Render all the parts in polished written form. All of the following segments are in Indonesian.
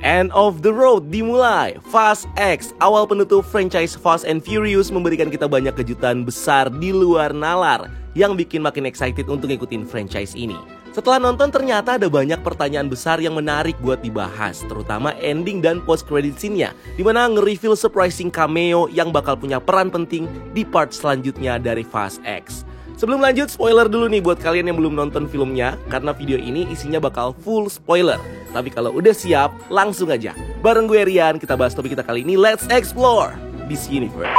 End of the road dimulai. Fast X, awal penutup franchise Fast and Furious, memberikan kita banyak kejutan besar di luar nalar yang bikin makin excited untuk ngikutin franchise ini. Setelah nonton ternyata ada banyak pertanyaan besar yang menarik buat dibahas, terutama ending dan post credit scene-nya, dimana nge-reveal surprising cameo yang bakal punya peran penting di part selanjutnya dari Fast X. Sebelum lanjut, spoiler dulu nih buat kalian yang belum nonton filmnya, karena video ini isinya bakal full spoiler. Tapi kalau udah siap, langsung aja. Bareng gue Rian, kita bahas topik kita kali ini. Let's explore this universe.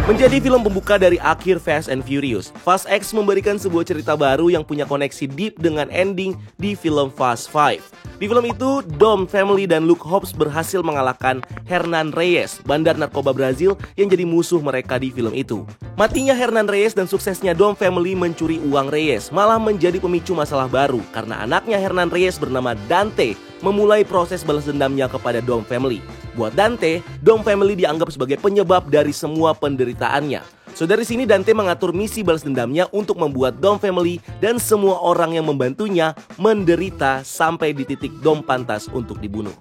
Menjadi film pembuka dari akhir Fast and Furious, Fast X memberikan sebuah cerita baru yang punya koneksi deep dengan ending di film Fast 5. Di film itu, Dom Family dan Luke Hobbs berhasil mengalahkan Hernan Reyes, bandar narkoba Brazil yang jadi musuh mereka di film itu. Matinya Hernan Reyes dan suksesnya Dom Family mencuri uang Reyes malah menjadi pemicu masalah baru karena anaknya Hernan Reyes bernama Dante memulai proses balas dendamnya kepada Dom Family. Buat Dante, Dom Family dianggap sebagai penyebab dari semua penderitaannya. So dari sini Dante mengatur misi balas dendamnya untuk membuat Dom Family dan semua orang yang membantunya menderita sampai di titik Dom pantas untuk dibunuh.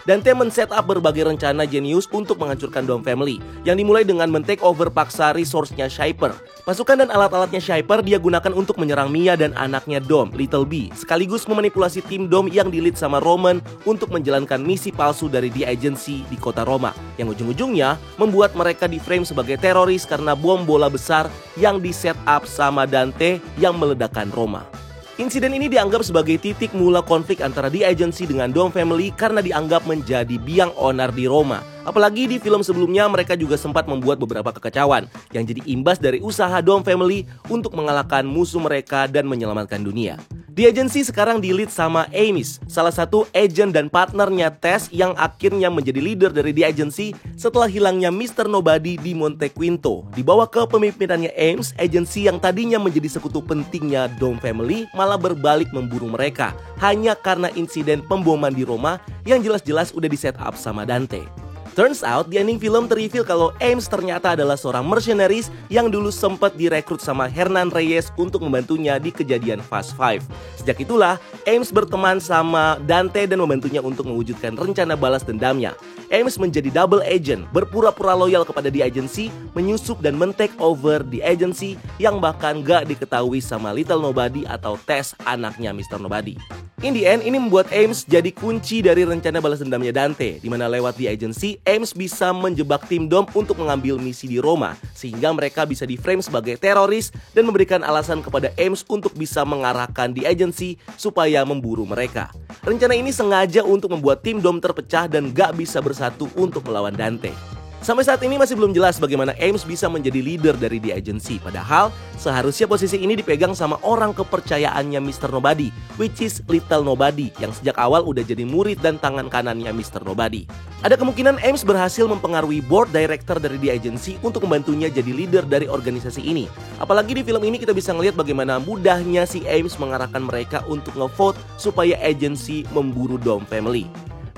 Dante men-set up berbagai rencana jenius untuk menghancurkan Dom Family, yang dimulai dengan men-take over paksa resource-nya Shyper. Pasukan dan alat-alatnya Shyper dia gunakan untuk menyerang Mia dan anaknya Dom, Little B, sekaligus memanipulasi tim Dom yang di-lead sama Roman untuk menjalankan misi palsu dari The Agency di kota Roma, yang ujung-ujungnya membuat mereka di-frame sebagai teroris karena bom bola besar yang di-set up sama Dante yang meledakkan Roma. Insiden ini dianggap sebagai titik mula konflik antara The Agency dengan Dom Family karena dianggap menjadi biang onar di Roma. Apalagi di film sebelumnya mereka juga sempat membuat beberapa kekacauan yang jadi imbas dari usaha Dom Family untuk mengalahkan musuh mereka dan menyelamatkan dunia. The Agency sekarang di-lead sama Amis, salah satu agent dan partnernya Tess yang akhirnya menjadi leader dari The Agency setelah hilangnya Mr. Nobody di Monte Quinto. Di bawah kepemimpinannya Ames, Agency yang tadinya menjadi sekutu pentingnya Dom Family malah berbalik memburu mereka hanya karena insiden pemboman di Roma yang jelas-jelas udah di-set up sama Dante. Turns out di ending film terreveal kalau Ames ternyata adalah seorang mercenaries yang dulu sempat direkrut sama Hernan Reyes untuk membantunya di kejadian Fast 5. Sejak itulah Ames berteman sama Dante dan membantunya untuk mewujudkan rencana balas dendamnya. Ames menjadi double agent, berpura-pura loyal kepada The Agency, menyusup dan men-take over The Agency yang bahkan gak diketahui sama Little Nobody atau Tess, anaknya Mr. Nobody. In the end, ini membuat Ames jadi kunci dari rencana balas dendamnya Dante, di mana lewat The Agency, Ames bisa menjebak tim Dom untuk mengambil misi di Roma, sehingga mereka bisa di-frame sebagai teroris dan memberikan alasan kepada Ames untuk bisa mengarahkan The Agency supaya memburu mereka. Rencana ini sengaja untuk membuat tim Dom terpecah dan gak bisa bersatu untuk melawan Dante. Sampai saat ini masih belum jelas bagaimana Ames bisa menjadi leader dari The Agency. Padahal seharusnya posisi ini dipegang sama orang kepercayaannya Mr. Nobody, which is Little Nobody, yang sejak awal udah jadi murid dan tangan kanannya Mr. Nobody. Ada kemungkinan Ames berhasil mempengaruhi board director dari The Agency untuk membantunya jadi leader dari organisasi ini. Apalagi di film ini kita bisa ngelihat bagaimana mudahnya si Ames mengarahkan mereka untuk ngevote supaya Agency memburu Dom Family.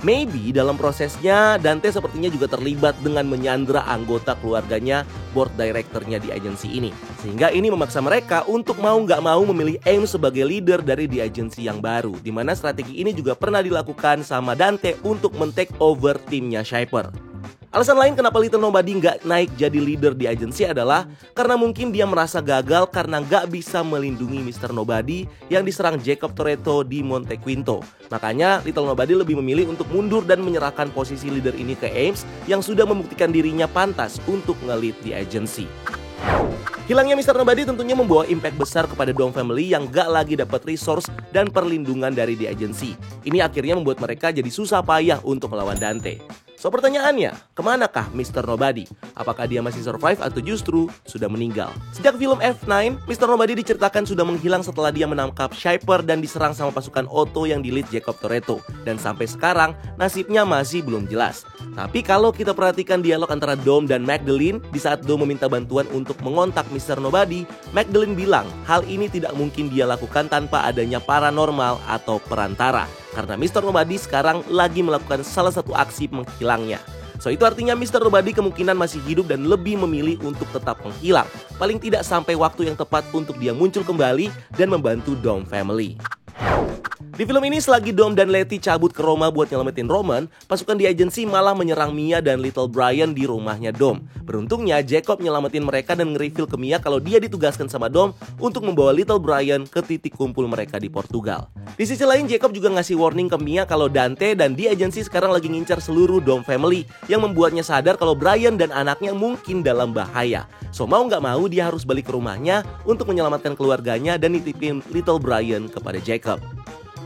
Maybe dalam prosesnya Dante sepertinya juga terlibat dengan menyandra anggota keluarganya, board directornya di agensi ini. Sehingga ini memaksa mereka untuk mau nggak mau memilih Ames sebagai leader dari The Agency yang baru. Dimana strategi ini juga pernah dilakukan sama Dante untuk men-take over timnya Shyper. Alasan lain kenapa Little Nobody nggak naik jadi leader di agensi adalah karena mungkin dia merasa gagal karena nggak bisa melindungi Mr. Nobody yang diserang Jacob Toretto di Monte Quinto. Makanya Little Nobody lebih memilih untuk mundur dan menyerahkan posisi leader ini ke Ames yang sudah membuktikan dirinya pantas untuk nge-lead di agensi. Hilangnya Mr. Nobody tentunya membawa impact besar kepada Dom Family yang gak lagi dapat resource dan perlindungan dari The Agency. Ini akhirnya membuat mereka jadi susah payah untuk melawan Dante. So pertanyaannya, kemanakah Mr. Nobody? Apakah dia masih survive atau justru sudah meninggal? Sejak film F9, Mr. Nobody diceritakan sudah menghilang setelah dia menangkap Shyper dan diserang sama pasukan Otto yang di-lead Jacob Toretto. Dan sampai sekarang, nasibnya masih belum jelas. Tapi kalau kita perhatikan dialog antara Dom dan Magdalene, di saat Dom meminta bantuan untuk mengontak Mr. Nobody, Magdalene bilang hal ini tidak mungkin dia lakukan tanpa adanya paranormal atau perantara. karena Mr. Nobody sekarang lagi melakukan salah satu aksi menghilangnya. So itu artinya Mr. Nobody kemungkinan masih hidup dan lebih memilih untuk tetap menghilang, paling tidak sampai waktu yang tepat untuk dia muncul kembali dan membantu Dom family. Di film ini selagi Dom dan Letty cabut ke Roma buat nyelamatin Roman, pasukan di agensi malah menyerang Mia dan Little Brian di rumahnya Dom. Beruntungnya Jacob nyelamatin mereka dan nge-reveal ke Mia kalau dia ditugaskan sama Dom untuk membawa Little Brian ke titik kumpul mereka di Portugal. Di sisi lain Jacob juga ngasih warning ke Mia kalau Dante dan di agensi sekarang lagi ngincar seluruh Dom family, yang membuatnya sadar kalau Brian dan anaknya mungkin dalam bahaya. So mau nggak mau dia harus balik ke rumahnya untuk menyelamatkan keluarganya dan nitipin Little Brian kepada Jacob.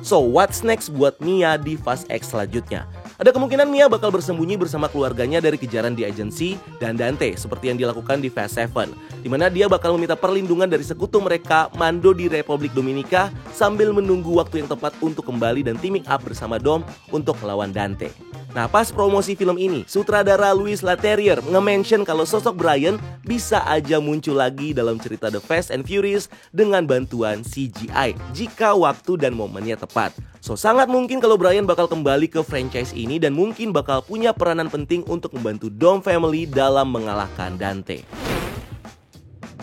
So, what's next buat Mia di Fast X selanjutnya? Ada kemungkinan Mia bakal bersembunyi bersama keluarganya dari kejaran di agensi dan Dante seperti yang dilakukan di Fast 7, di mana dia bakal meminta perlindungan dari sekutu mereka, Mando di Republik Dominika, sambil menunggu waktu yang tepat untuk kembali dan teaming up bersama Dom untuk melawan Dante. Nah, pas promosi film ini, sutradara Louis Leterrier nge-mention kalau sosok Brian bisa aja muncul lagi dalam cerita The Fast and Furious dengan bantuan CGI jika waktu dan momennya tepat. So, sangat mungkin kalau Brian bakal kembali ke franchise ini dan mungkin bakal punya peranan penting untuk membantu Dom family dalam mengalahkan Dante.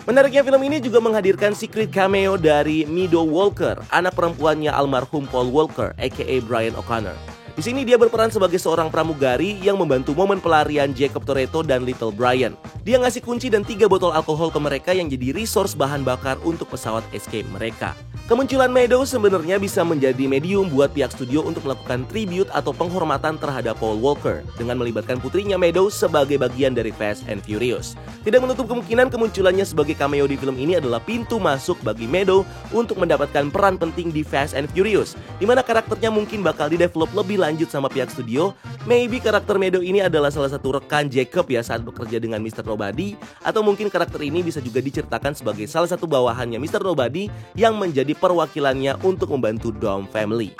Menariknya film ini juga menghadirkan secret cameo dari Meadow Walker, anak perempuannya almarhum Paul Walker aka Brian O'Connor. Di sini dia berperan sebagai seorang pramugari yang membantu momen pelarian Jacob Toretto dan Little Brian. Dia ngasih kunci dan 3 botol alkohol ke mereka yang jadi resource bahan bakar untuk pesawat escape mereka. Kemunculan Meadow sebenarnya bisa menjadi medium buat pihak studio untuk melakukan tribute atau penghormatan terhadap Paul Walker dengan melibatkan putrinya Meadow sebagai bagian dari Fast and Furious. Tidak menutup kemungkinan kemunculannya sebagai cameo di film ini adalah pintu masuk bagi Meadow untuk mendapatkan peran penting di Fast and Furious, di mana karakternya mungkin bakal didevelop lebih lanjut sama pihak studio. Maybe karakter Meadow ini adalah salah satu rekan Jacob ya saat bekerja dengan Mr. Nobody, atau mungkin karakter ini bisa juga diceritakan sebagai salah satu bawahannya Mr. Nobody yang menjadi perwakilannya untuk membantu Dom family.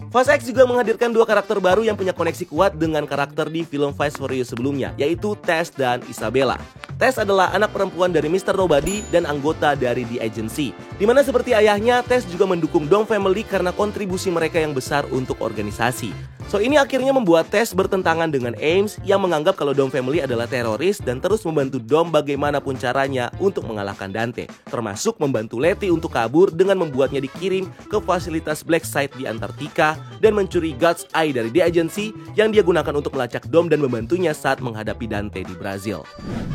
Fast X juga menghadirkan 2 karakter baru yang punya koneksi kuat dengan karakter di film Fast Furious sebelumnya, yaitu Tess dan Isabella. Tess adalah anak perempuan dari Mr. Nobody dan anggota dari The Agency, dimana seperti ayahnya, Tess juga mendukung Dom family karena kontribusi mereka yang besar untuk organisasi. So ini akhirnya membuat Tess bertentangan dengan Ames yang menganggap kalau Dom family adalah teroris dan terus membantu Dom bagaimanapun caranya untuk mengalahkan Dante, termasuk membantu Letty untuk kabur dengan membuatnya dikirim ke fasilitas Black Site di Antartika dan mencuri God's Eye dari The Agency yang dia gunakan untuk melacak Dom dan membantunya saat menghadapi Dante di Brazil.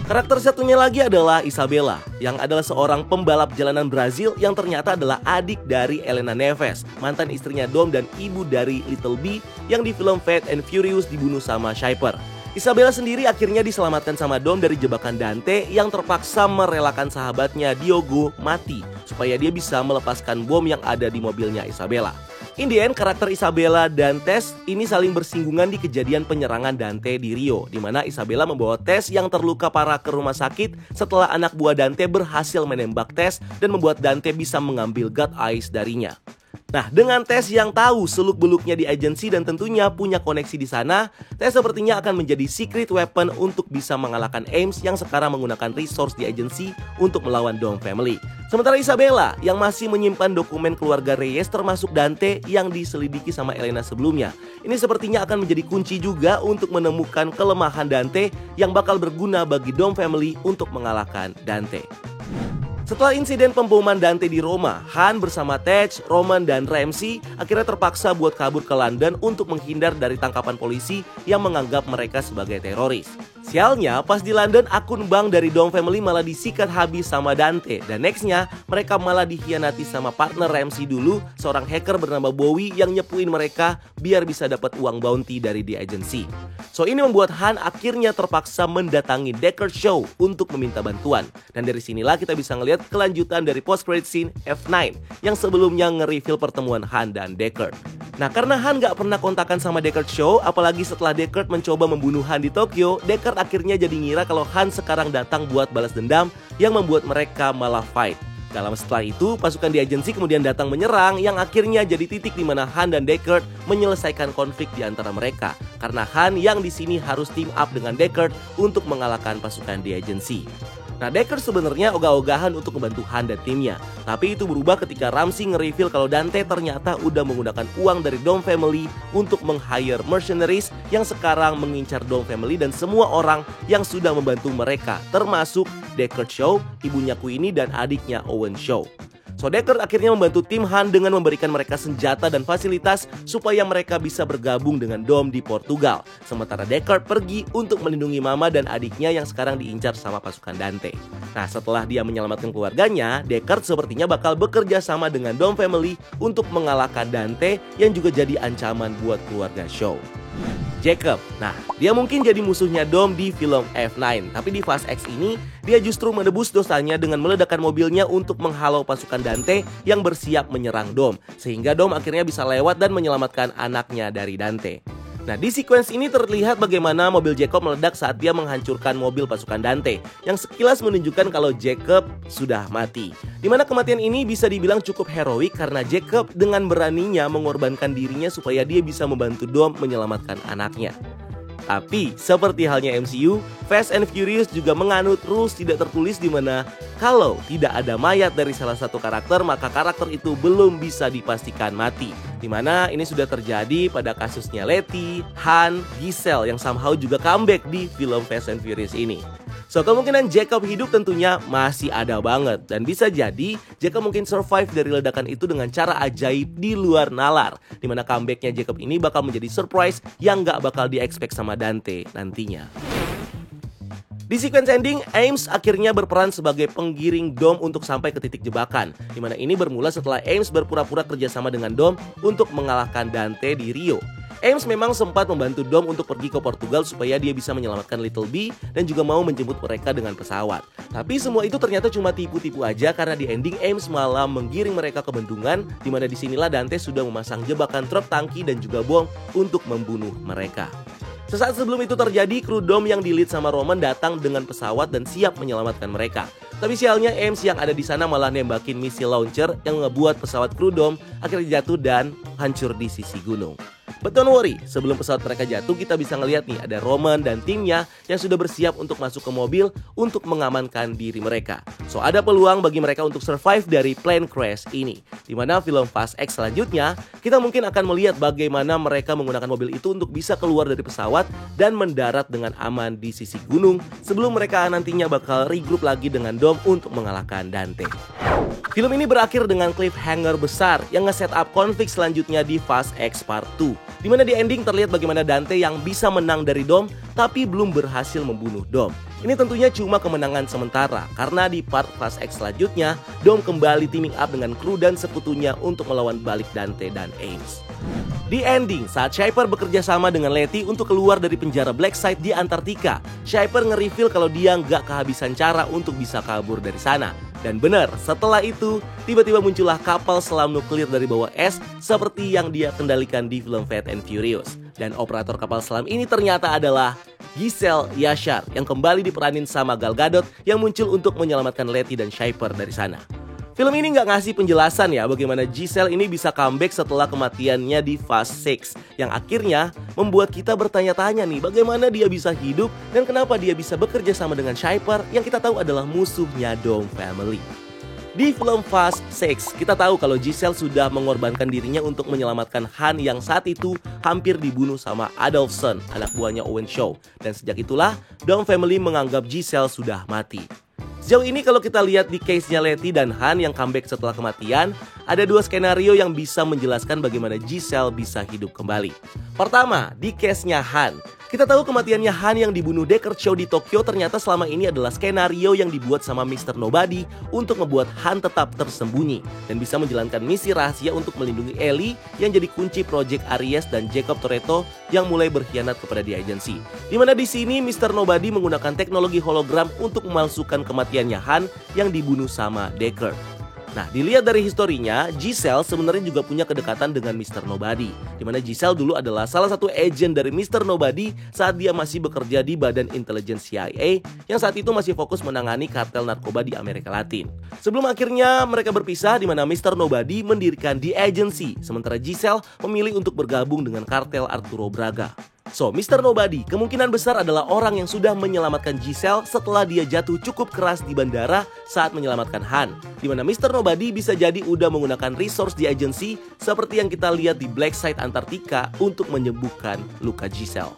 Karakter satunya lagi adalah Isabella, yang adalah seorang pembalap jalanan Brazil yang ternyata adalah adik dari Elena Neves, mantan istrinya Dom dan ibu dari Little B yang di film Fast and Furious dibunuh sama Shyper. Isabella sendiri akhirnya diselamatkan sama Dom dari jebakan Dante yang terpaksa merelakan sahabatnya Diogo mati supaya dia bisa melepaskan bom yang ada di mobilnya Isabella. In the end, karakter Isabella dan Tess ini saling bersinggungan di kejadian penyerangan Dante di Rio, di mana Isabella membawa Tess yang terluka parah ke rumah sakit setelah anak buah Dante berhasil menembak Tess dan membuat Dante bisa mengambil God Eyes darinya. Nah, dengan Tess yang tahu seluk-beluknya di agensi dan tentunya punya koneksi di sana, Tess sepertinya akan menjadi secret weapon untuk bisa mengalahkan Ames yang sekarang menggunakan resource di agensi untuk melawan Dom family. Sementara Isabella yang masih menyimpan dokumen keluarga Reyes termasuk Dante yang diselidiki sama Elena sebelumnya. Ini sepertinya akan menjadi kunci juga untuk menemukan kelemahan Dante yang bakal berguna bagi Dom family untuk mengalahkan Dante. Setelah insiden pemboman Dante di Roma, Han bersama Tej, Roman, dan Ramsey akhirnya terpaksa buat kabur ke London untuk menghindar dari tangkapan polisi yang menganggap mereka sebagai teroris. Sialnya, pas di London, akun bank dari Dom family malah disikat habis sama Dante. Dan nextnya, mereka malah dikhianati sama partner Ramsey dulu, seorang hacker bernama Bowie yang nyepuin mereka biar bisa dapat uang bounty dari The Agency. So ini membuat Han akhirnya terpaksa mendatangi Deckard Shaw untuk meminta bantuan. Dan dari sinilah kita bisa ngelihat kelanjutan dari post-credit scene F9 yang sebelumnya nge-reveal pertemuan Han dan Deckard. Nah, karena Han gak pernah kontakan sama Deckard Shaw, apalagi setelah Deckard mencoba membunuh Han di Tokyo, Deckard akhirnya jadi ngira kalau Han sekarang datang buat balas dendam yang membuat mereka malah fight. Dalam setelah itu, pasukan di agensi kemudian datang menyerang yang akhirnya jadi titik di mana Han dan Deckard menyelesaikan konflik di antara mereka. Karena Han yang di sini harus team up dengan Deckard untuk mengalahkan pasukan di agensi. Nah, Deckard sebenarnya ogah-ogahan untuk membantu Han dan timnya. Tapi itu berubah ketika Ramsey nge-reveal kalau Dante ternyata udah menggunakan uang dari Dome Family untuk meng-hire mercenaries yang sekarang mengincar Dome Family dan semua orang yang sudah membantu mereka, termasuk Deckard Shaw, ibunya Queenie dan adiknya Owen Shaw. So Deckard akhirnya membantu tim Han dengan memberikan mereka senjata dan fasilitas supaya mereka bisa bergabung dengan Dome di Portugal. Sementara Deckard pergi untuk melindungi mama dan adiknya yang sekarang diincar sama pasukan Dante. Nah, setelah dia menyelamatkan keluarganya, Deckard sepertinya bakal bekerja sama dengan Dome Family untuk mengalahkan Dante yang juga jadi ancaman buat keluarga Shaw. Jacob, nah dia mungkin jadi musuhnya Dom di film F9, tapi di Fast X ini dia justru menebus dosanya dengan meledakkan mobilnya untuk menghalau pasukan Dante yang bersiap menyerang Dom, sehingga Dom akhirnya bisa lewat dan menyelamatkan anaknya dari Dante. Nah, di sequence ini terlihat bagaimana mobil Jacob meledak saat dia menghancurkan mobil pasukan Dante, yang sekilas menunjukkan kalau Jacob sudah mati. Dimana kematian ini bisa dibilang cukup heroik karena Jacob dengan beraninya mengorbankan dirinya supaya dia bisa membantu Dom menyelamatkan anaknya. Tapi, seperti halnya MCU, Fast and Furious juga menganut rules tidak tertulis di mana kalau tidak ada mayat dari salah satu karakter, maka karakter itu belum bisa dipastikan mati. Dimana ini sudah terjadi pada kasusnya Letty, Han, Giselle yang somehow juga comeback di film Fast and Furious ini. So, kemungkinan Jacob hidup tentunya masih ada banget. Dan bisa jadi Jacob mungkin survive dari ledakan itu dengan cara ajaib di luar nalar. Dimana comebacknya Jacob ini bakal menjadi surprise yang gak bakal di-expect sama Dante nantinya. Di sequence ending, Ames akhirnya berperan sebagai penggiring Dom untuk sampai ke titik jebakan. Dimana ini bermula setelah Ames berpura-pura kerjasama dengan Dom untuk mengalahkan Dante di Rio. Ames memang sempat membantu Dom untuk pergi ke Portugal supaya dia bisa menyelamatkan Little B dan juga mau menjemput mereka dengan pesawat. Tapi semua itu ternyata cuma tipu-tipu aja karena di ending Ames malah menggiring mereka ke bendungan, dimana disinilah Dante sudah memasang jebakan truk tangki dan juga bom untuk membunuh mereka. Sesaat sebelum itu terjadi, kru Dom yang di-lead sama Roman datang dengan pesawat dan siap menyelamatkan mereka. Tapi sialnya Ames yang ada di sana malah nembakin missile launcher yang ngebuat pesawat kru Dom akhirnya jatuh dan hancur di sisi gunung. But don't worry, sebelum pesawat mereka jatuh kita bisa ngeliat nih ada Roman dan timnya yang sudah bersiap untuk masuk ke mobil untuk mengamankan diri mereka. So ada peluang bagi mereka untuk survive dari plane crash ini. Dimana film Fast X selanjutnya kita mungkin akan melihat bagaimana mereka menggunakan mobil itu untuk bisa keluar dari pesawat dan mendarat dengan aman di sisi gunung sebelum mereka nantinya bakal regroup lagi dengan Dom untuk mengalahkan Dante. Film ini berakhir dengan cliffhanger besar yang nge-set up konflik selanjutnya di Fast X Part 2. Dimana di ending terlihat bagaimana Dante yang bisa menang dari Dom tapi belum berhasil membunuh Dom. Ini tentunya cuma kemenangan sementara karena di part Fast X selanjutnya Dom kembali teaming up dengan kru dan sekutunya untuk melawan balik Dante dan Ames. Di ending, saat Shaper bekerja sama dengan Letty untuk keluar dari penjara Blacksite di Antartika, Shaper nge-reveal kalau dia nggak kehabisan cara untuk bisa kabur dari sana. Dan benar, setelah itu, tiba-tiba muncullah kapal selam nuklir dari bawah es seperti yang dia kendalikan di film Fast and Furious. Dan operator kapal selam ini ternyata adalah Giselle Yashar yang kembali diperanin sama Gal Gadot yang muncul untuk menyelamatkan Letty dan Shaper dari sana. Film ini nggak ngasih penjelasan ya bagaimana Giselle ini bisa comeback setelah kematiannya di Fast 6 yang akhirnya membuat kita bertanya-tanya nih bagaimana dia bisa hidup dan kenapa dia bisa bekerja sama dengan Shaper yang kita tahu adalah musuhnya Dome Family. Di film Fast 6 kita tahu kalau Giselle sudah mengorbankan dirinya untuk menyelamatkan Han yang saat itu hampir dibunuh sama Adolfson, anak buahnya Owen Shaw, dan sejak itulah Dome Family menganggap Giselle sudah mati. Sejauh ini kalau kita lihat di case-nya Letty dan Han yang comeback setelah kematian, ada dua skenario yang bisa menjelaskan bagaimana Giselle bisa hidup kembali. Pertama, di case-nya Han. Kita tahu kematiannya Han yang dibunuh Deckard Shaw di Tokyo ternyata selama ini adalah skenario yang dibuat sama Mr. Nobody untuk membuat Han tetap tersembunyi dan bisa menjalankan misi rahasia untuk melindungi Ellie yang jadi kunci Project Aries dan Jacob Toretto yang mulai berkhianat kepada The Agency. Dimana di sini Mr. Nobody menggunakan teknologi hologram untuk memalsukan kematiannya Han yang dibunuh sama Deckard. Nah, dilihat dari historinya, Giselle sebenarnya juga punya kedekatan dengan Mr. Nobody. Dimana Giselle dulu adalah salah satu agent dari Mr. Nobody saat dia masih bekerja di Badan Intelijen CIA yang saat itu masih fokus menangani kartel narkoba di Amerika Latin. Sebelum akhirnya mereka berpisah dimana Mr. Nobody mendirikan The Agency, sementara Giselle memilih untuk bergabung dengan kartel Arturo Braga. So, Mr. Nobody kemungkinan besar adalah orang yang sudah menyelamatkan Giselle setelah dia jatuh cukup keras di bandara saat menyelamatkan Han. Dimana Mr. Nobody bisa jadi udah menggunakan resource di agency seperti yang kita lihat di Black Site Antartika untuk menyembuhkan luka Giselle.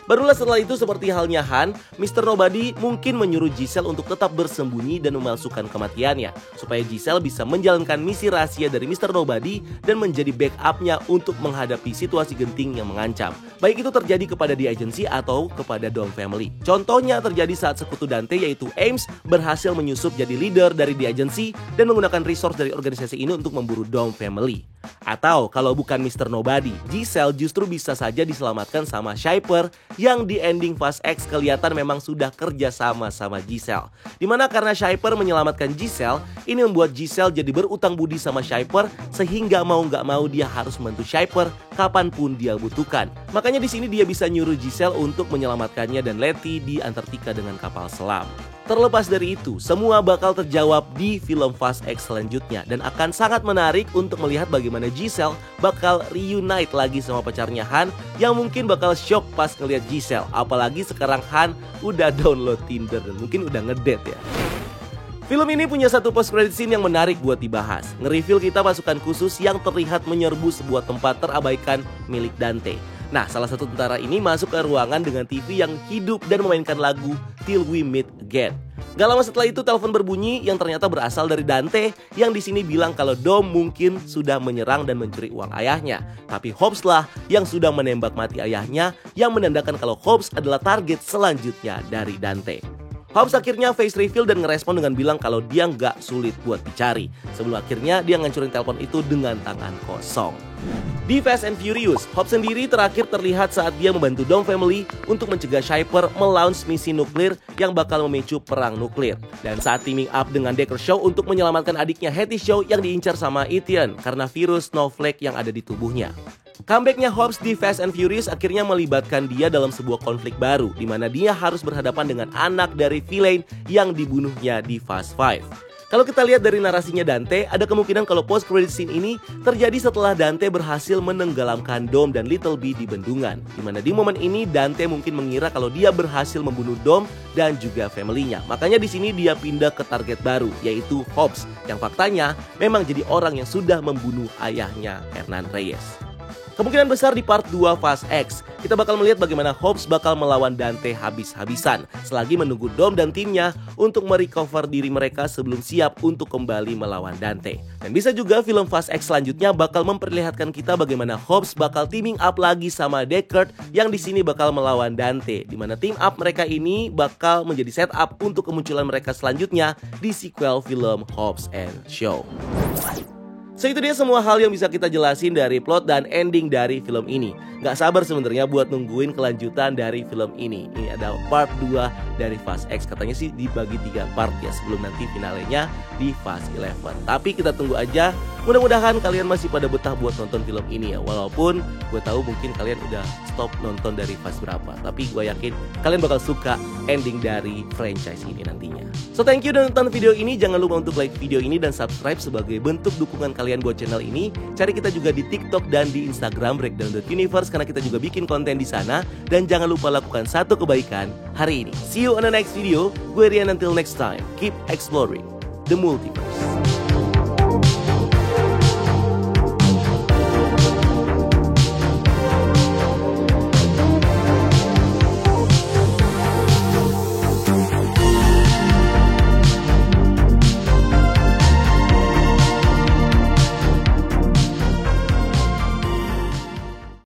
Barulah setelah itu seperti halnya Han, Mr. Nobody mungkin menyuruh Giselle untuk tetap bersembunyi dan memalsukan kematiannya supaya Giselle bisa menjalankan misi rahasia dari Mr. Nobody dan menjadi backupnya untuk menghadapi situasi genting yang mengancam. Baik itu terjadi kepada The Agency atau kepada Dom Family. Contohnya terjadi saat sekutu Dante yaitu Ames berhasil menyusup jadi leader dari The Agency dan menggunakan resource dari organisasi ini untuk memburu Dom Family. Atau kalau bukan Mr. Nobody, Giselle justru bisa saja diselamatkan sama Shaper yang di ending Fast X kelihatan memang sudah kerja sama Giselle. Dimana karena Shaper menyelamatkan Giselle, ini membuat Giselle jadi berutang budi sama Shaper sehingga mau nggak mau dia harus membantu Shaper kapanpun dia butuhkan. Makanya di sini dia bisa nyuruh Giselle untuk menyelamatkannya dan Letty di Antartika dengan kapal selam. Terlepas dari itu, semua bakal terjawab di film Fast X selanjutnya dan akan sangat menarik untuk melihat bagaimana Giselle bakal reunite lagi sama pacarnya Han yang mungkin bakal shock pas ngeliat Giselle. Apalagi sekarang Han udah download Tinder dan mungkin udah ngedate ya. Film ini punya satu post credit scene yang menarik buat dibahas. Nge-reveal kita pasukan khusus yang terlihat menyerbu sebuah tempat terabaikan milik Dante. Nah, salah satu tentara ini masuk ke ruangan dengan TV yang hidup dan memainkan lagu Till We Meet Again. Gak lama setelah itu telepon berbunyi yang ternyata berasal dari Dante yang di sini bilang kalau Dom mungkin sudah menyerang dan mencuri uang ayahnya. Tapi Hobbs lah yang sudah menembak mati ayahnya yang menandakan kalau Hobbs adalah target selanjutnya dari Dante. Hobbs akhirnya face reveal dan ngerespon dengan bilang kalau dia nggak sulit buat dicari. Sebelum akhirnya dia ngancurin telepon itu dengan tangan kosong. Di Fast and Furious, Hobbs sendiri terakhir terlihat saat dia membantu Dom Family untuk mencegah Shaper melaunch misi nuklir yang bakal memicu perang nuklir. Dan saat teaming up dengan Decker Shaw untuk menyelamatkan adiknya Hattie Shaw yang diincar sama Ethan karena virus Snowflake yang ada di tubuhnya. Comebacknya Hobbs di Fast and Furious akhirnya melibatkan dia dalam sebuah konflik baru di mana dia harus berhadapan dengan anak dari villain yang dibunuhnya di Fast 5. Kalau kita lihat dari narasinya Dante, ada kemungkinan kalau post credit scene ini terjadi setelah Dante berhasil menenggelamkan Dom dan Little B di bendungan. Dimana di momen ini Dante mungkin mengira kalau dia berhasil membunuh Dom dan juga family-nya. Makanya di sini dia pindah ke target baru, yaitu Hobbs, yang faktanya memang jadi orang yang sudah membunuh ayahnya Hernan Reyes. Kemungkinan besar di part 2 Fast X, kita bakal melihat bagaimana Hobbs bakal melawan Dante habis-habisan selagi menunggu Dom dan timnya untuk merecover diri mereka sebelum siap untuk kembali melawan Dante. Dan bisa juga film Fast X selanjutnya bakal memperlihatkan kita bagaimana Hobbs bakal teaming up lagi sama Deckard yang di sini bakal melawan Dante, di mana team up mereka ini bakal menjadi setup untuk kemunculan mereka selanjutnya di sequel film Hobbs and Shaw. So itu dia semua hal yang bisa kita jelasin dari plot dan ending dari film ini. Gak sabar sebenarnya buat nungguin kelanjutan dari film ini. Ini ada part 2 dari Fast X. Katanya sih dibagi 3 part ya sebelum nanti finalenya di Fast 11. Tapi kita tunggu aja. Mudah-mudahan kalian masih pada betah buat nonton film ini ya. Walaupun gue tahu mungkin kalian udah stop nonton dari Fast berapa. Tapi gue yakin kalian bakal suka ending dari franchise ini nantinya. So thank you udah nonton video ini. Jangan lupa untuk like video ini dan subscribe sebagai bentuk dukungan kalian buat channel ini. Cari kita juga di TikTok dan di Instagram Breakdown.Universe karena kita juga bikin konten di sana. Dan jangan lupa lakukan satu kebaikan hari ini. See you on the next video. Gue Rian, until next time. Keep exploring the multiverse.